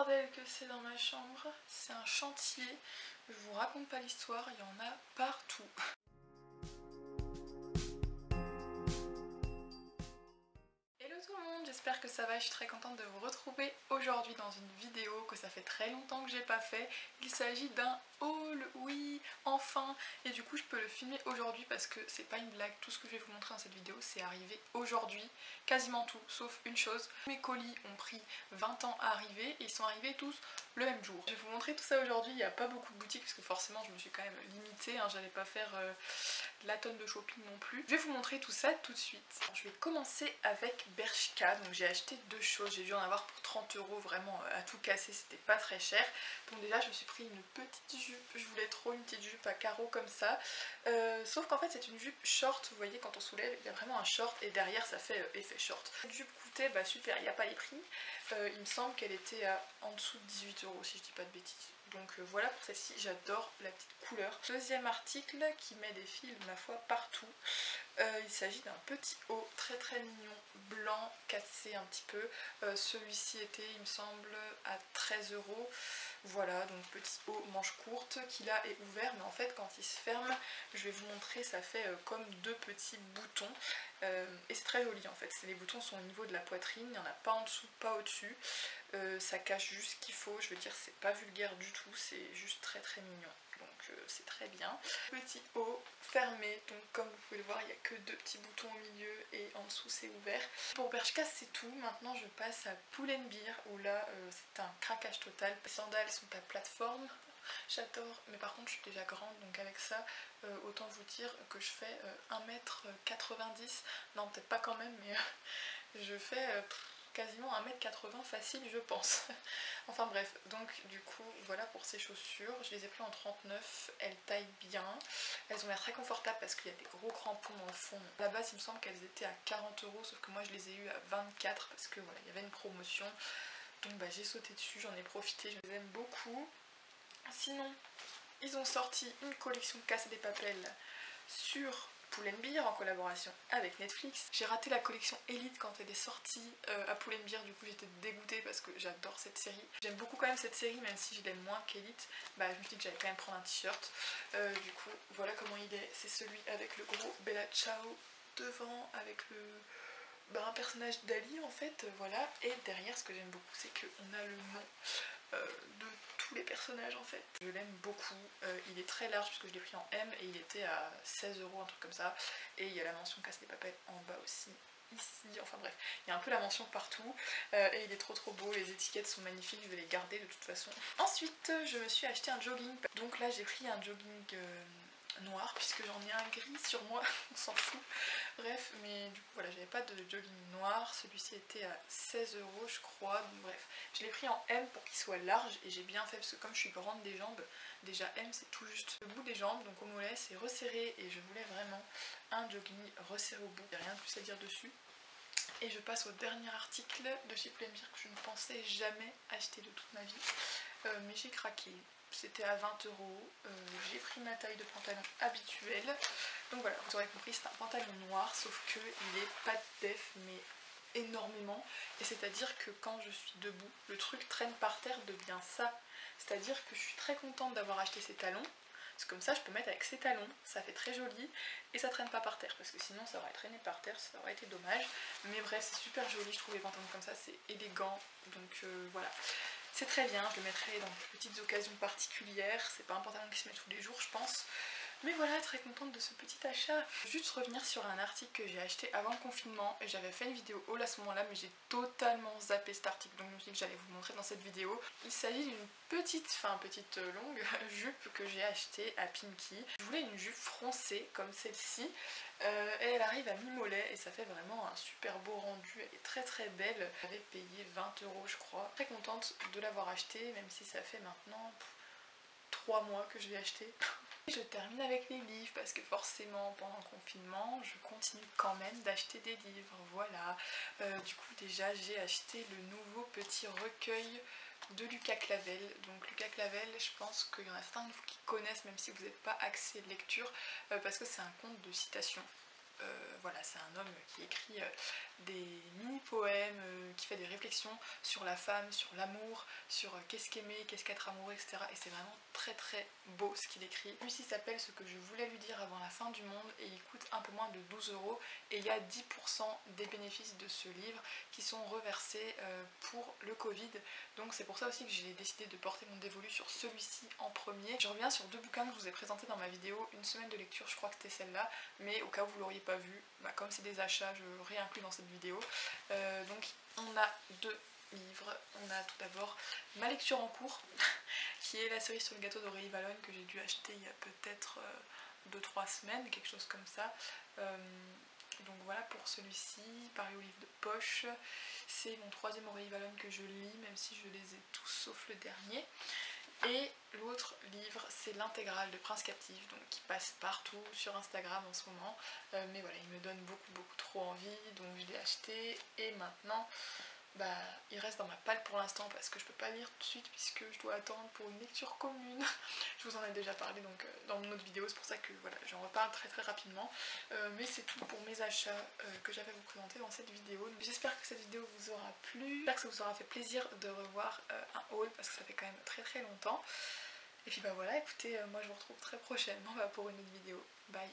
bordel que c'est dans ma chambre, c'est un chantier, je vous raconte pas l'histoire, il y en a partout. Hello tout le monde, j'espère que ça va, je suis très contente de vous retrouver aujourd'hui dans une vidéo que ça fait très longtemps que j'ai pas fait. Il s'agit d'un haul, oui, enfin, et du coup je peux le filmer aujourd'hui parce que c'est pas une blague, tout ce que je vais vous montrer dans cette vidéo c'est arrivé aujourd'hui, quasiment tout, sauf une chose. Mes colis ont pris 20 ans à arriver et ils sont arrivés tous le même jour. Je vais vous montrer tout ça aujourd'hui, il n'y a pas beaucoup de boutiques parce que forcément je me suis quand même limitée, hein, j'allais pas faire la tonne de shopping non plus. Je vais vous montrer tout ça tout de suite. Alors, je vais commencer avec Bershka, donc j'ai acheté deux choses, j'ai dû en avoir pour 30 € vraiment à tout casser, c'était pas très cher. Donc déjà je me suis pris une petite jupe, je voulais trop une petite jupe à carreaux comme ça, sauf qu'en fait c'est une jupe short, vous voyez quand on soulève il y a vraiment un short et derrière ça fait effet short. Cette jupe coûtait, bah super, il n'y a pas les prix, il me semble qu'elle était à en dessous de 18 € si je dis pas de bêtises. Donc voilà pour celle-ci, j'adore la petite couleur. Deuxième article qui met des fils ma foi partout, il s'agit d'un petit haut très très mignon, blanc, cassé un petit peu. Celui-ci était il me semble à 13 €. Voilà, donc petit haut manche courte qui là est ouvert, mais en fait quand il se ferme, je vais vous montrer, ça fait comme deux petits boutons. Et c'est très joli en fait, les boutons sont au niveau de la poitrine, il n'y en a pas en dessous, pas au-dessus. Ça cache juste ce qu'il faut, je veux dire c'est pas vulgaire du tout, c'est juste très très mignon. Donc c'est très bien. Petit haut fermé, donc comme vous pouvez le voir il n'y a que deux petits boutons au milieu et en dessous c'est ouvert. Pour Bershka c'est tout, maintenant je passe à Pull&Bear où là c'est un craquage total. Les sandales sont à plateforme, j'adore, mais par contre je suis déjà grande donc avec ça autant vous dire que je fais 1m90, non peut-être pas quand même mais je fais quasiment 1m80 facile je pense. Enfin bref, donc du coup voilà pour ces chaussures, je les ai pris en 39, elles taillent bien, elles ont l'air très confortables parce qu'il y a des gros crampons dans le fond. À la base il me semble qu'elles étaient à 40 € sauf que moi je les ai eues à 24 parce que voilà il y avait une promotion, donc bah j'ai sauté dessus, j'en ai profité, je les aime beaucoup. Sinon ils ont sorti une collection Casa de Papel sur Pull&Bear en collaboration avec Netflix. J'ai raté la collection Elite quand elle est sortie à Pull&Bear, du coup j'étais dégoûtée parce que j'adore cette série. J'aime beaucoup quand même cette série, même si je l'aime moins qu'Elite, bah je me dis que j'allais quand même prendre un t-shirt. Du coup voilà comment il est, c'est celui avec le gros Bella Ciao devant, avec un personnage d'Ali en fait, voilà. Et derrière ce que j'aime beaucoup c'est qu'on a le nom de tous les personnages en fait. Je l'aime beaucoup, il est très large puisque je l'ai pris en M et il était à 16 € un truc comme ça, et il y a la mention Casa de Papel en bas aussi, ici, enfin bref, il y a un peu la mention partout, et il est trop beau, les étiquettes sont magnifiques, je vais les garder de toute façon. Ensuite je me suis acheté un jogging, donc là j'ai pris un jogging noir puisque j'en ai un gris sur moi, on s'en fout. Bref, mais du coup voilà, j'avais pas de jogging noir, celui-ci était à 16 € je crois, donc bref. Je l'ai pris en M pour qu'il soit large et j'ai bien fait parce que comme je suis grande des jambes, déjà M c'est tout juste le bout des jambes, donc au mollet c'est resserré et je voulais vraiment un jogging resserré au bout, il n'y a rien de plus à dire dessus. Et je passe au dernier article de chez Pull&Bear que je ne pensais jamais acheter de toute ma vie, mais j'ai craqué. C'était à 20 €, j'ai pris ma taille de pantalon habituelle. Donc voilà, vous aurez compris, c'est un pantalon noir, sauf qu'il est pas de def, mais énormément. Et c'est-à-dire que quand je suis debout, le truc traîne par terre de bien ça. C'est-à-dire que je suis très contente d'avoir acheté ces talons. Parce que comme ça je peux mettre avec ces talons, ça fait très joli et ça traîne pas par terre parce que sinon ça aurait traîné par terre, ça aurait été dommage. Mais bref, c'est super joli, je trouve les pantalons comme ça, c'est élégant, donc voilà. C'est très bien, je le mettrai dans de petites occasions particulières, c'est pas un pantalon qui se met tous les jours je pense. Mais voilà, très contente de ce petit achat. Juste revenir sur un article que j'ai acheté avant le confinement, et j'avais fait une vidéo haul à ce moment là mais j'ai totalement zappé cet article, donc je me suis dit que j'allais vous montrer dans cette vidéo. Il s'agit d'une petite longue jupe que j'ai achetée à Pinky. Je voulais une jupe froncée comme celle-ci, et elle arrive à mi-mollet et ça fait vraiment un super beau rendu, elle est très belle. J'avais payé 20 € je crois. Très contente de l'avoir achetée même si ça fait maintenant 3 mois que je l'ai acheté. Je termine avec les livres parce que forcément pendant le confinement je continue quand même d'acheter des livres, voilà. Du coup déjà j'ai acheté le nouveau petit recueil de Lucas Clavel. Donc Lucas Clavel, je pense qu'il y en a certains de vous qui connaissent même si vous n'êtes pas axé lecture, parce que c'est un conte de citations. Voilà, c'est un homme qui écrit des mini-poèmes, qui fait des réflexions sur la femme, sur l'amour, sur qu'est-ce qu'aimer, qu'est-ce qu'être amoureux, etc. Et c'est vraiment très très beau ce qu'il écrit. Celui-ci s'appelle Ce que je voulais lui dire avant la fin du monde et il coûte un peu moins de 12 € et il y a 10% des bénéfices de ce livre qui sont reversés pour le Covid. Donc c'est pour ça aussi que j'ai décidé de porter mon dévolu sur celui-ci en premier. Je reviens sur deux bouquins que je vous ai présentés dans ma vidéo, une semaine de lecture, je crois que c'était celle-là, mais au cas où vous l'auriez pas vu, comme c'est des achats, je réinclus dans cette vidéo. Donc on a deux livres. On a tout d'abord ma lecture en cours, qui est la série sur le gâteau d'Aurélie Valognes que j'ai dû acheter il y a peut-être 2-3 semaines, quelque chose comme ça. Donc voilà pour celui-ci, pareil au livre de poche. C'est mon troisième Aurélie Valognes que je lis, même si je les ai tous sauf le dernier. Et l'autre livre, c'est l'intégrale de Prince Captif, donc qui passe partout sur Instagram en ce moment. Mais voilà, il me donne beaucoup trop envie, donc je l'ai acheté. Et maintenant, il reste dans ma palle pour l'instant parce que je peux pas lire tout de suite puisque je dois attendre pour une lecture commune. Je vous en ai déjà parlé donc dans mon autre vidéo, c'est pour ça que voilà, j'en reparle très rapidement. Mais c'est tout pour mes achats que j'avais à vous présenter dans cette vidéo. J'espère que cette vidéo vous aura plu, j'espère que ça vous aura fait plaisir de revoir un haul parce que ça fait quand même très longtemps. Et puis voilà, écoutez, moi je vous retrouve très prochainement pour une autre vidéo. Bye!